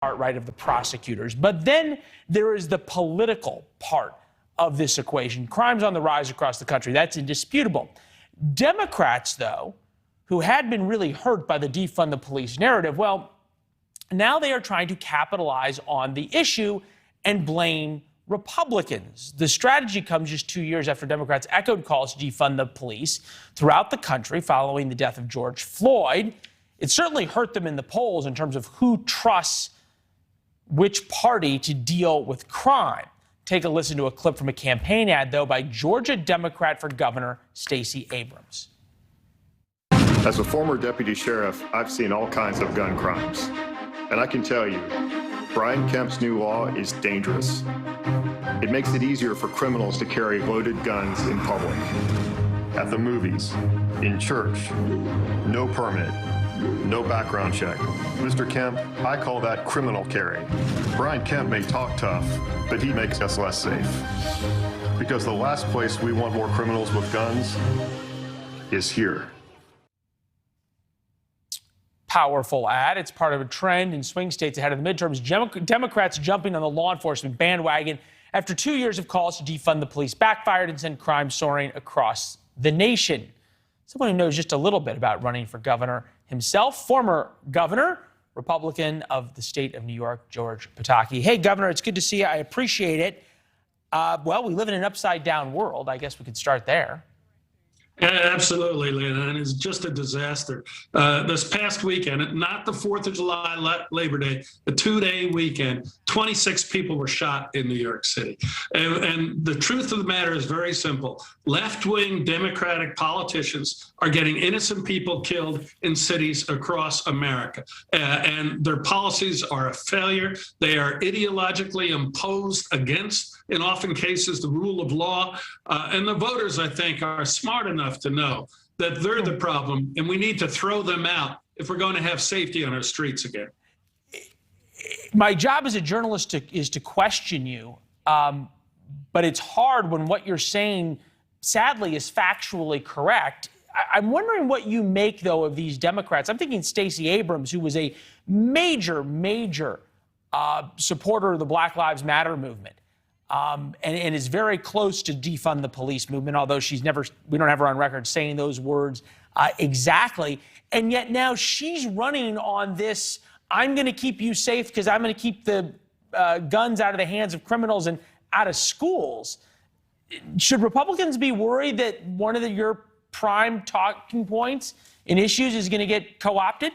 part, right, of the prosecutors. But then there is the political part of this equation. Crime's on the rise across the country. That's indisputable. Democrats, though, who had been really hurt by the defund the police narrative, well, now they are trying to capitalize on the issue and blame Republicans. The strategy comes just 2 years after Democrats echoed calls to defund the police throughout the country following the death of George Floyd. It certainly hurt them in the polls in terms of who trusts which party to deal with crime. Take a listen to a clip from a campaign ad, though, by Georgia Democrat for Governor Stacey Abrams. As a former deputy sheriff, I've seen all kinds of gun crimes. And I can tell you, Brian Kemp's new law is dangerous. It makes it easier for criminals to carry loaded guns in public. At the movies, in church, no permit, no background check. Mr. Kemp, I call that criminal carry. Brian Kemp may talk tough, but he makes us less safe. Because the last place we want more criminals with guns is here. Powerful ad. It's part of a trend in swing states ahead of the midterms. Democrats jumping on the law enforcement bandwagon after 2 years of calls to defund the police backfired and sent crime soaring across the nation. Someone who knows just a little bit about running for governor himself, former governor, Republican of the state of New York, George Pataki. Hey, Governor, it's good to see you. I appreciate it. Well, we live in an upside-down world. I guess we could start there. Absolutely, Lena, and it's just a disaster. This past weekend, not the 4th of July, Labor Day, the 2-day weekend, 26 people were shot in New York City. And the truth of the matter is very simple. Left-wing Democratic politicians are getting innocent people killed in cities across America. And their policies are a failure. They are ideologically imposed against, in often cases, the rule of law. And the voters, I think, are smart enough to know that they're the problem, and we need to throw them out if we're going to have safety on our streets again. My job as a journalist is to question you, but it's hard when what you're saying, sadly, is factually correct. I'm wondering what you make, though, of these Democrats. I'm thinking Stacey Abrams, who was a major supporter of the Black Lives Matter movement. And is very close to defund the police movement, although we don't have her on record saying those words exactly. And yet now she's running on this, I'm going to keep you safe because I'm going to keep the guns out of the hands of criminals and out of schools. Should Republicans be worried that one of your prime talking points in issues is going to get co-opted?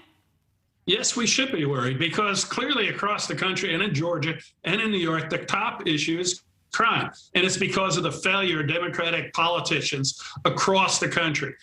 Yes, we should be worried because clearly across the country and in Georgia and in New York, the top issue is crime. And it's because of the failure of Democratic politicians across the country,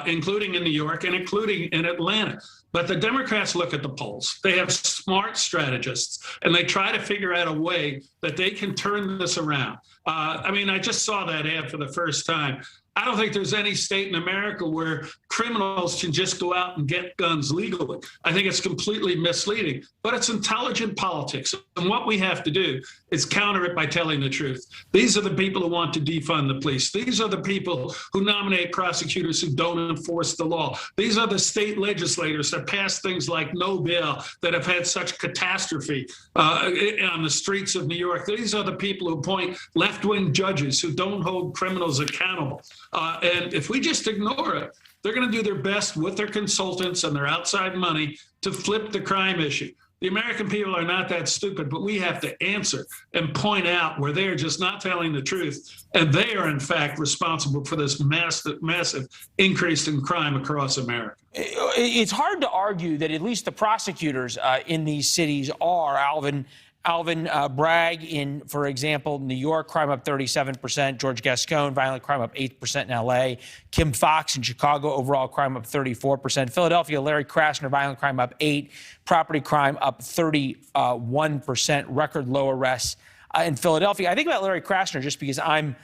including in New York and including in Atlanta. But the Democrats look at the polls. They have smart strategists, and they try to figure out a way that they can turn this around. I just saw that ad for the first time. I don't think there's any state in America where criminals can just go out and get guns legally. I think it's completely misleading, but it's intelligent politics. And what we have to do is counter it by telling the truth. These are the people who want to defund the police. These are the people who nominate prosecutors who don't enforce the law. These are the state legislators that pass things like no bail that have had such catastrophe on the streets of New York. These are the people who appoint left-wing judges who don't hold criminals accountable. And if we just ignore it, they're going to do their best with their consultants and their outside money to flip the crime issue. The American people are not that stupid, but we have to answer and point out where they're just not telling the truth. And they are, in fact, responsible for this massive increase in crime across America. It's hard to argue that at least the prosecutors in these cities are, Alvin Bragg in, for example, New York, crime up 37%. George Gascon, violent crime up 8% in L.A. Kim Fox in Chicago, overall crime up 34%. Philadelphia, Larry Krasner, violent crime up 8%. Property crime up 31%. Record low arrests in Philadelphia. I think about Larry Krasner just because I'm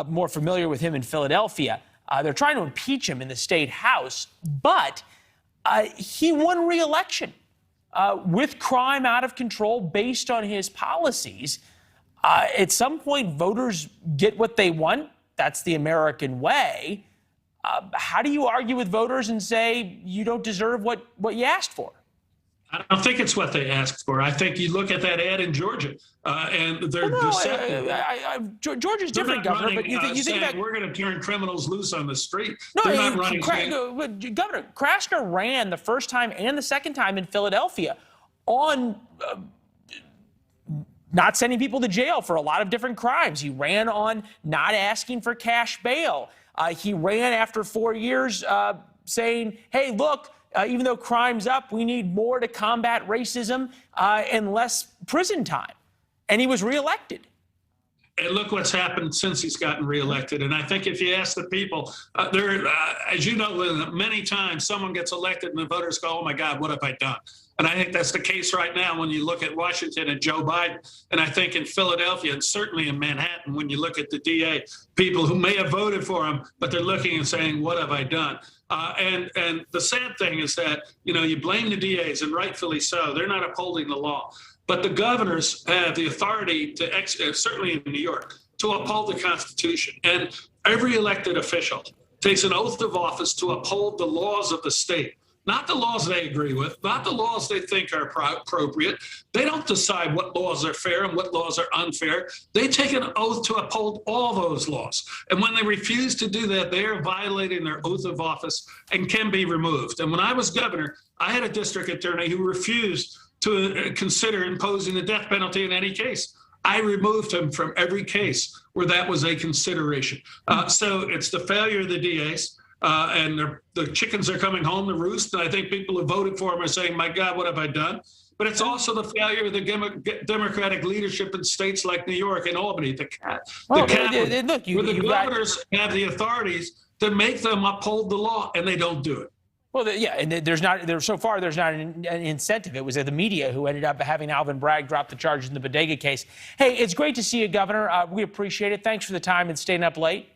more familiar with him in Philadelphia. They're trying to impeach him in the state house, but he won re-election. With crime out of control based on his policies. At some point, voters get what they want. That's the American way. How do you argue with voters and say you don't deserve what you asked for? I don't think it's what they asked for. I think you look at that ad in Georgia, and they're deceptive. Georgia's different, Governor, but you think that we're going to turn criminals loose on the street. No, they're not running. Governor Krasker ran the first time and the second time in Philadelphia on not sending people to jail for a lot of different crimes. He ran on not asking for cash bail. He ran after 4 years saying, hey, look, even though crime's up, we need more to combat racism and less prison time. And he was reelected. And look what's happened since he's gotten reelected. And I think if you ask the people, as you know, many times someone gets elected and the voters go, oh, my God, what have I done? And I think that's the case right now when you look at Washington and Joe Biden. And I think in Philadelphia and certainly in Manhattan, when you look at the DA, people who may have voted for him, but they're looking and saying, what have I done? And the sad thing is that, you blame the DAs, and rightfully so. They're not upholding the law. But the governors have the authority to, certainly in New York, to uphold the Constitution. And every elected official takes an oath of office to uphold the laws of the state. Not the laws they agree with, not the laws they think are appropriate. They don't decide what laws are fair and what laws are unfair. They take an oath to uphold all those laws. And when they refuse to do that, they are violating their oath of office and can be removed. And when I was governor, I had a district attorney who refused to consider imposing the death penalty in any case. I removed him from every case where that was a consideration. So it's the failure of the DAs. And the chickens are coming home to roost. And I think people who voted for him are saying, my God, what have I done? But it's also the failure of the Democratic leadership in states like New York and Albany, the capital, where the governors have the authorities to make them uphold the law, and they don't do it. Well, yeah, and so far there's not an incentive. It was the media who ended up having Alvin Bragg drop the charges in the Bodega case. Hey, it's great to see you, Governor. We appreciate it. Thanks for the time and staying up late.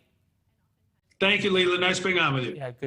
Thank you, Leland. Nice being on with you. Yeah, good.